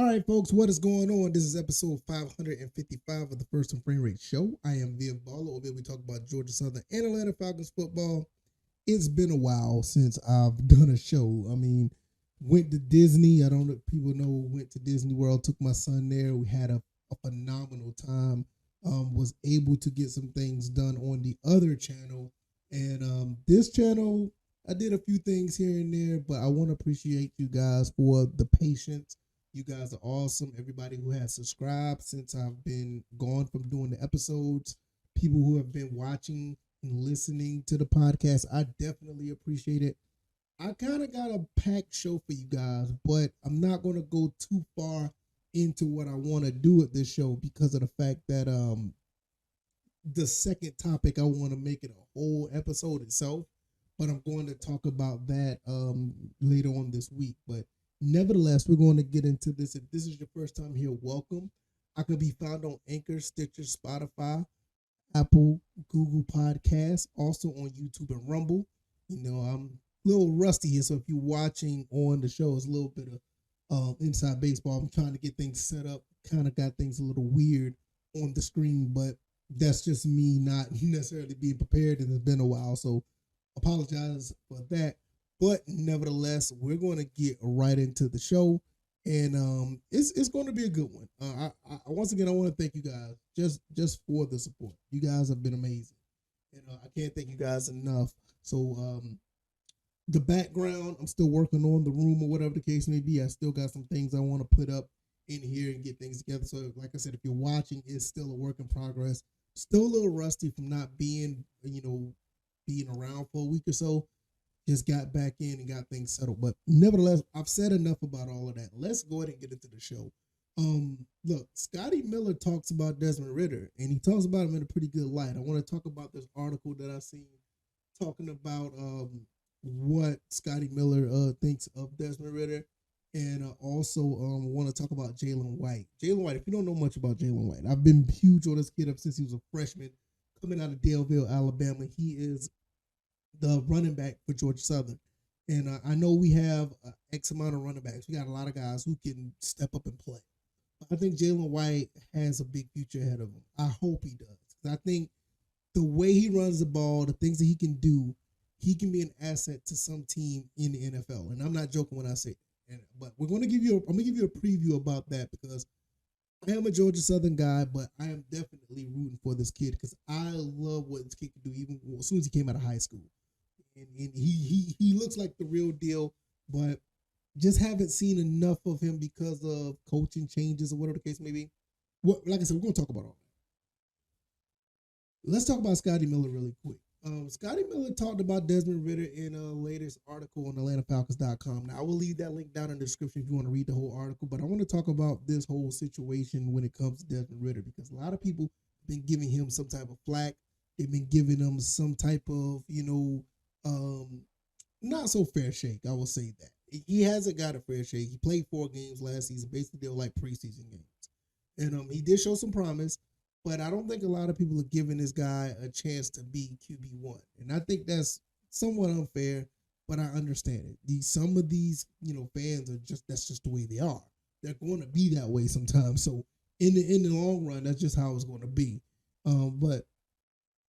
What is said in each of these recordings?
right, folks, what is going on? This is episode 555 of the First and Frame Rate Show. I am Viv Balla. Over here we talk about Georgia Southern and Atlanta Falcons football. It's been a while since I've done a show. Went to Disney. I don't know if people know, went to Disney World, took my son there. We had a phenomenal time. Was able to get some things done on the other channel. And this channel, I did a few things here and there, but I want to appreciate you guys for the patience. You guys are awesome. Everybody who has subscribed since I've been gone from doing the episodes, people who have been watching and listening to the podcast, I definitely appreciate it. I kind of got a packed show for you guys, but I'm not going to go too far into what I want to do with this show because of the fact that the second topic, I want to make it a whole episode itself, but I'm going to talk about that later on this week. But nevertheless, we're going to get into this. If this is your first time here, welcome. I can be found on Anchor, Stitcher, Spotify, Apple, Google Podcasts, also on YouTube and Rumble. I'm a little rusty here, so if you're watching on the show, it's a little bit of inside baseball. I'm trying to get things set up. Kind of got things a little weird on the screen, but that's just me not necessarily being prepared, and it's been a while, so apologize for that. But nevertheless, we're going to get right into the show, and it's going to be a good one. Once again, I want to thank you guys just for the support. You guys have been amazing, and I can't thank you guys enough. So the background, I'm still working on the room or whatever the case may be. I still got some things I want to put up in here and get things together. So like I said, if you're watching, it's still a work in progress. Still a little rusty from not being around for a week or so. Just got back in and got things settled. But nevertheless, I've said enough about all of that. Let's go ahead and get into the show. Look, Scotty Miller talks about Desmond Ridder, and he talks about him in a pretty good light. I want to talk about this article that I seen talking about what Scotty Miller thinks of Desmond Ridder, and also want to talk about Jalen White. Jalen White, if you don't know much about Jalen White, I've been huge on this kid up since he was a freshman coming out of Daleville, Alabama. He is the running back for Georgia Southern. And I know we have X amount of running backs. We got a lot of guys who can step up and play. But I think Jalen White has a big future ahead of him. I hope he does. I think the way he runs the ball, the things that he can do, he can be an asset to some team in the NFL. And I'm not joking when I say that. But I'm going to give you a preview about that because I am a Georgia Southern guy, but I am definitely rooting for this kid because I love what this kid can do even as soon as he came out of high school. And he looks like the real deal, but just haven't seen enough of him because of coaching changes or whatever the case may be. Like I said, we're going to talk about all that. Let's talk about Scotty Miller really quick. Scotty Miller talked about Desmond Ridder in a latest article on AtlantaFalcons.com. Now, I will leave that link down in the description if you want to read the whole article, but I want to talk about this whole situation when it comes to Desmond Ridder because a lot of people have been giving him some type of flack. They've been giving him some type of, not so fair shake, I will say that. He hasn't got a fair shake. He played 4 games last season. Basically, they were like preseason games. And he did show some promise, but I don't think a lot of people are giving this guy a chance to be QB1. And I think that's somewhat unfair, but I understand it. Some of these, fans that's just the way they are. They're going to be that way sometimes. So in the long run, that's just how it's going to be. But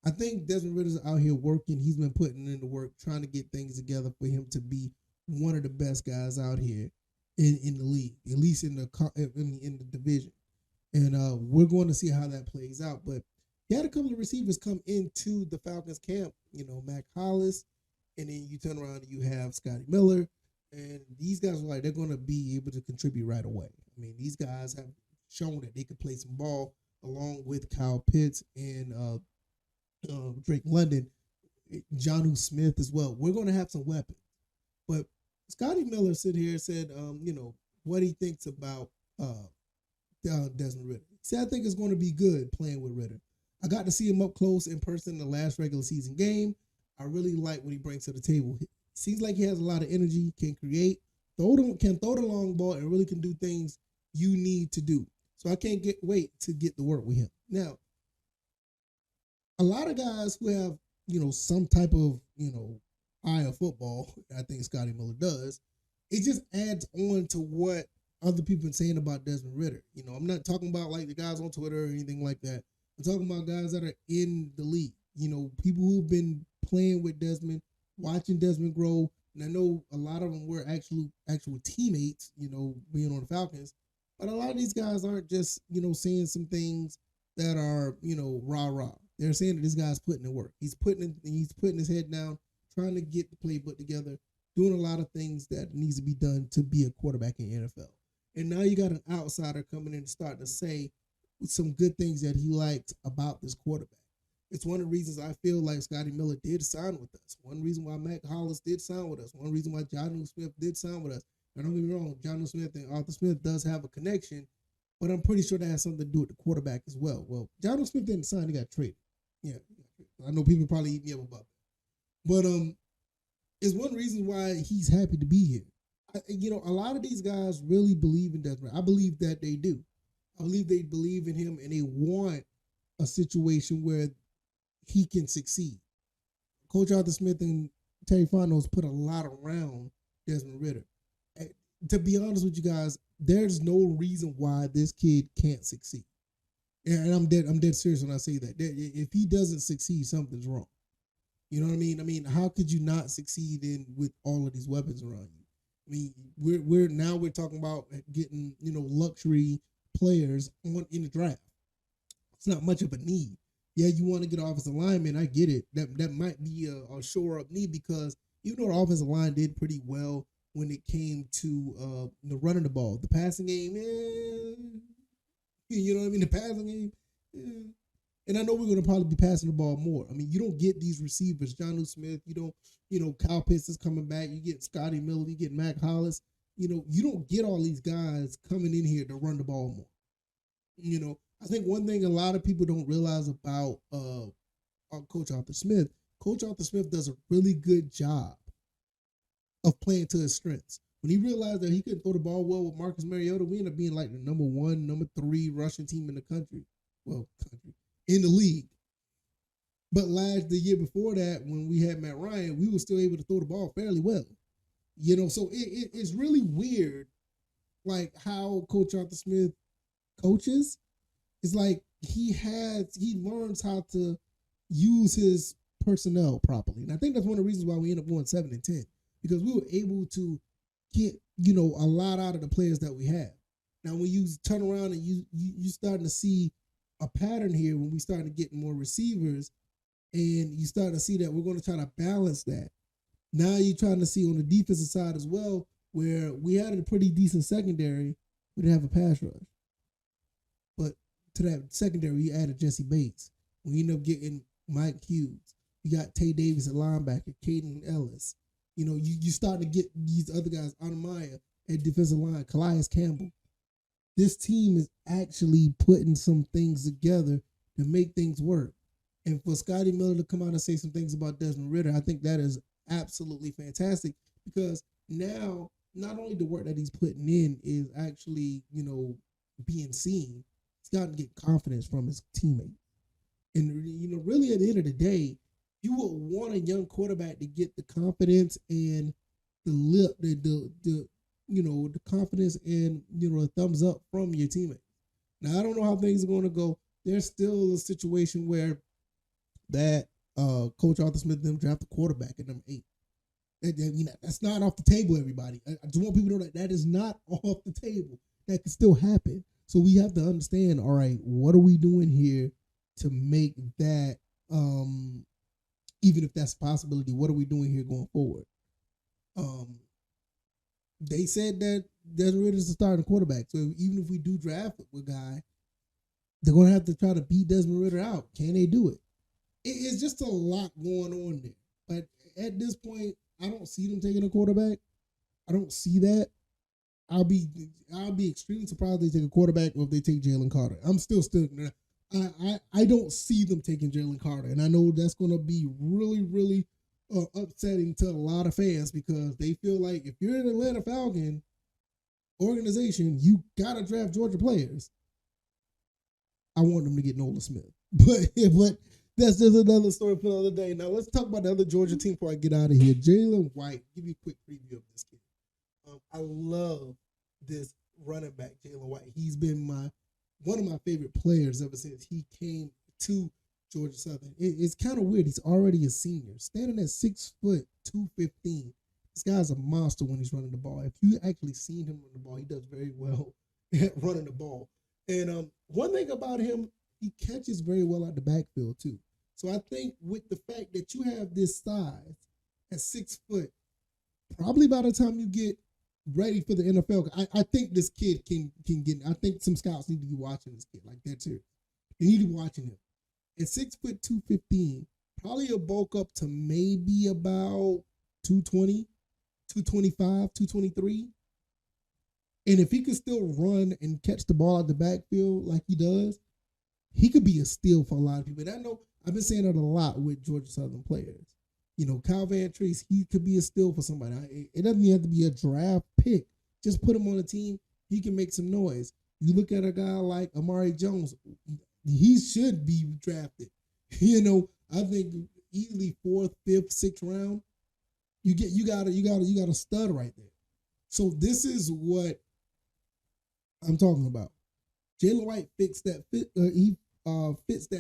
I think Desmond Ridder's out here working. He's been putting in the work, trying to get things together for him to be one of the best guys out here in the league, at least in the division. And we're going to see how that plays out. But he had a couple of receivers come into the Falcons camp, Mac Hollis, and then you turn around and you have Scotty Miller. And these guys are like, they're going to be able to contribute right away. I mean, these guys have shown that they can play some ball along with Kyle Pitts and Drake London, Jonnu Smith as well. We're going to have some weapons. But Scotty Miller said what he thinks about Desmond Ridder. He said, I think it's going to be good playing with Ridder. I got to see him up close in person in the last regular season game. I really like what he brings to the table. Seems like he has a lot of energy, can create, can throw the long ball, and really can do things you need to do. So I can't wait to get to work with him. Now, a lot of guys who have, some type of, eye of football, I think Scotty Miller does, it just adds on to what other people been saying about Desmond Ridder. You know, I'm not talking about like the guys on Twitter or anything like that. I'm talking about guys that are in the league. You know, people who've been playing with Desmond, watching Desmond grow. And I know a lot of them were actual teammates, you know, being on the Falcons. But a lot of these guys aren't just, you know, saying some things that are, you know, rah-rah. They're saying that this guy's putting in work. He's putting his head down, trying to get the playbook together, doing a lot of things that needs to be done to be a quarterback in the NFL. And now you got an outsider coming in and starting to say some good things that he likes about this quarterback. It's one of the reasons I feel like Scotty Miller did sign with us. One reason why Mac Hollins did sign with us. One reason why Jonnu Smith did sign with us. And don't get me wrong, Jonnu Smith and Arthur Smith does have a connection, but I'm pretty sure that has something to do with the quarterback as well. Well, Jonnu Smith didn't sign, he got traded. Yeah, I know people probably eat me up about that. But it's one reason why he's happy to be here. You know, a lot of these guys really believe in Desmond. I believe that they do. I believe they believe in him and they want a situation where he can succeed. Coach Arthur Smith and Terry Fontenot put a lot around Desmond Ridder. To be honest with you guys, there's no reason why this kid can't succeed. And I'm dead serious when I say that. If he doesn't succeed, something's wrong. You know what I mean? I mean, how could you not succeed with all of these weapons around you? I mean, we're talking about getting, you know, luxury players in the draft. It's not much of a need. Yeah, you want to get offensive lineman. I get it. That might be a shore up need because even though the offensive line did pretty well when it came to the running the ball, the passing game, you know what I mean? The passing game, and I know we're going to probably be passing the ball more. I mean, you don't get these receivers, Jonnu Smith. You don't, you know, Kyle Pitts is coming back. You get Scotty Miller. You get Mac Hollins. You know, you don't get all these guys coming in here to run the ball more. You know, I think one thing a lot of people don't realize about Coach Arthur Smith, Coach Arthur Smith does a really good job of playing to his strengths. When he realized that he couldn't throw the ball well with Marcus Mariota, we ended up being like the number 1, number 3 rushing team in the country. Well, in the league. But the year before that, when we had Matt Ryan, we were still able to throw the ball fairly well. You know, so it's really weird, like how Coach Arthur Smith coaches. It's like he learns how to use his personnel properly. And I think that's one of the reasons why we end up going 7-10. Because we were able to get, you know, a lot out of the players that we have. Now, when you turn around and you starting to see a pattern here when we started getting more receivers, and you start to see that we're going to try to balance that. Now you're trying to see on the defensive side as well, where we had a pretty decent secondary, we didn't have a pass rush. But to that secondary, we added Jesse Bates. We ended up getting Mike Hughes. We got Tay Davis at linebacker, Caden Ellis. You know, you start to get these other guys, Anamaya at defensive line, Calais Campbell. This team is actually putting some things together to make things work. And for Scotty Miller to come out and say some things about Desmond Ridder, I think that is absolutely fantastic because now not only the work that he's putting in is actually, you know, being seen, he's got to get confidence from his teammates. And, you know, really at the end of the day, you would want a young quarterback to get the confidence and the confidence and, you know, the thumbs up from your teammates. Now, I don't know how things are going to go. There's still a situation where that Coach Arthur Smith them draft a quarterback at number 8. That's not off the table, everybody. I just want people to know that is not off the table. That can still happen. So we have to understand, all right, what are we doing here to make that, even if that's a possibility, what are we doing here going forward? They said that Desmond Ridder is the starting quarterback. So even if we do draft a guy, they're going to have to try to beat Desmond Ridder out. Can they do it? It's just a lot going on there. But at this point, I don't see them taking a quarterback. I don't see that. I'll be extremely surprised if they take a quarterback or if they take Jalen Carter. I'm still stuck. I don't see them taking Jalen Carter. And I know that's going to be really, really upsetting to a lot of fans because they feel like if you're an Atlanta Falcon organization, you got to draft Georgia players. I want them to get Nolan Smith. But that's just another story for another day. Now, let's talk about the other Georgia team before I get out of here. Jalen White, give you a quick preview of this kid. I love this running back, Jalen White. He's been one of my favorite players ever since he came to Georgia Southern. It's kind of weird. He's already a senior, standing at 6 foot 215. This guy's a monster when he's running the ball. If you actually seen him run the ball, he does very well at running the ball. And one thing about him, he catches very well out the backfield too. So I think with the fact that you have this size at 6 foot, probably by the time you get ready for the NFL, I think this kid can get. I think some scouts need to be watching this kid like that too. They need to be watching him. At 6 foot 215, probably a bulk up to maybe about 220, 225, 223. And if he could still run and catch the ball out the backfield like he does, he could be a steal for a lot of people. And I know I've been saying that a lot with Georgia Southern players. You know, Kyle Van Treese, he could be a steal for somebody. It doesn't even have to be a draft pick. Just put him on a team. He can make some noise. You look at a guy like Amari Jones, he should be drafted. You know, I think easily 4th, 5th, 6th round. You got a stud right there. So this is what I'm talking about. Jalen White fits that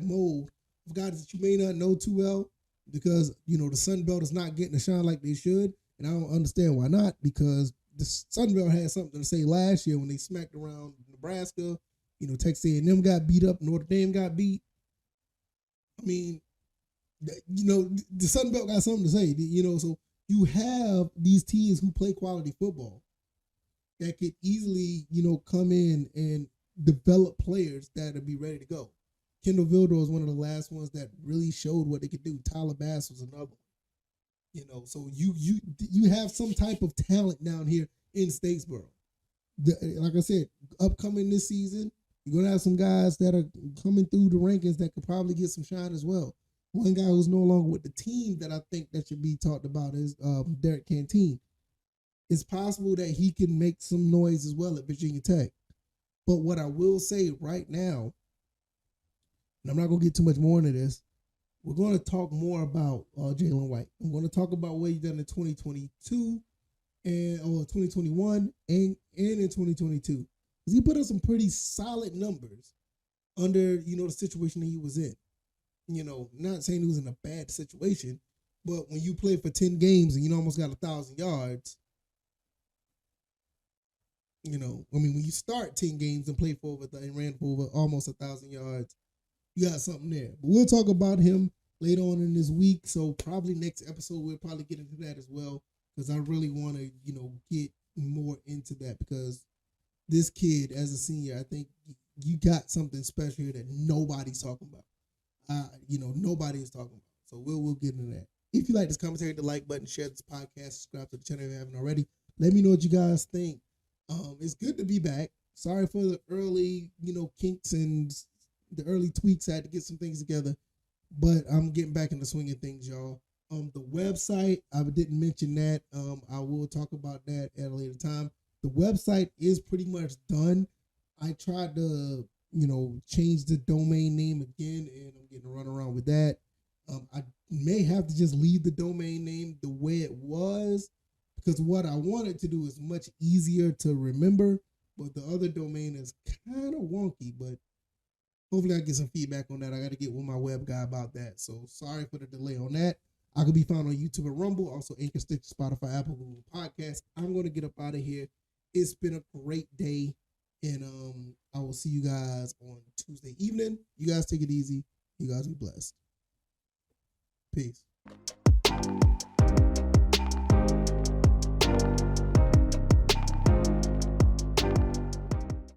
mold of guys that you may not know too well, because, you know, the Sun Belt is not getting to shine like they should. And I don't understand why not, because the Sun Belt had something to say last year when they smacked around Nebraska. You know, Texas A&M got beat up, Notre Dame got beat. I mean, you know, the Sun Belt got something to say, you know, so you have these teams who play quality football that could easily, you know, come in and develop players that would be ready to go. Kendall Vildor is one of the last ones that really showed what they could do. Tyler Bass was another one. You know, so you have some type of talent down here in Statesboro. Like I said, upcoming this season, you're going to have some guys that are coming through the rankings that could probably get some shine as well. One guy who's no longer with the team that I think that should be talked about is Derek Canteen. It's possible that he can make some noise as well at Virginia Tech. But what I will say right now, and I'm not going to get too much more into this, we're going to talk more about Jalen White. I'm going to talk about what he's done in 2022 or 2021 and in 2022. Because he put up some pretty solid numbers under, you know, the situation that he was in. You know, not saying he was in a bad situation, but when you play for 10 games and you almost got 1,000 yards, you know, I mean, when you start 10 games and play for over and ran for over almost 1,000 yards, you got something there. But we'll talk about him later on in this week. So probably next episode, we'll probably get into that as well, because I really want to, you know, get more into that, because this kid as a senior, I think you got something special here that nobody's talking about. You know, nobody is talking about. So we'll get into that. If you like this commentary, hit the like button, share this podcast, subscribe to the channel if you haven't already. Let me know what you guys think. It's good to be back. Sorry for the early, you know, kinks and the early tweaks. I had to get some things together, but I'm getting back into swinging things, y'all. The website, I didn't mention that. I will talk about that at a later time. The website is pretty much done. I tried to, you know, change the domain name again, and I'm getting a run around with that. I may have to just leave the domain name the way it was, because what I wanted to do is much easier to remember, but the other domain is kind of wonky, but hopefully I get some feedback on that. I got to get with my web guy about that. So sorry for the delay on that. I could be found on YouTube and Rumble, also Anchor, Stitcher, Spotify, Apple, Google Podcasts. I'm going to get up out of here. It's been a great day, and I will see you guys on Tuesday evening. You guys take it easy. You guys be blessed. Peace.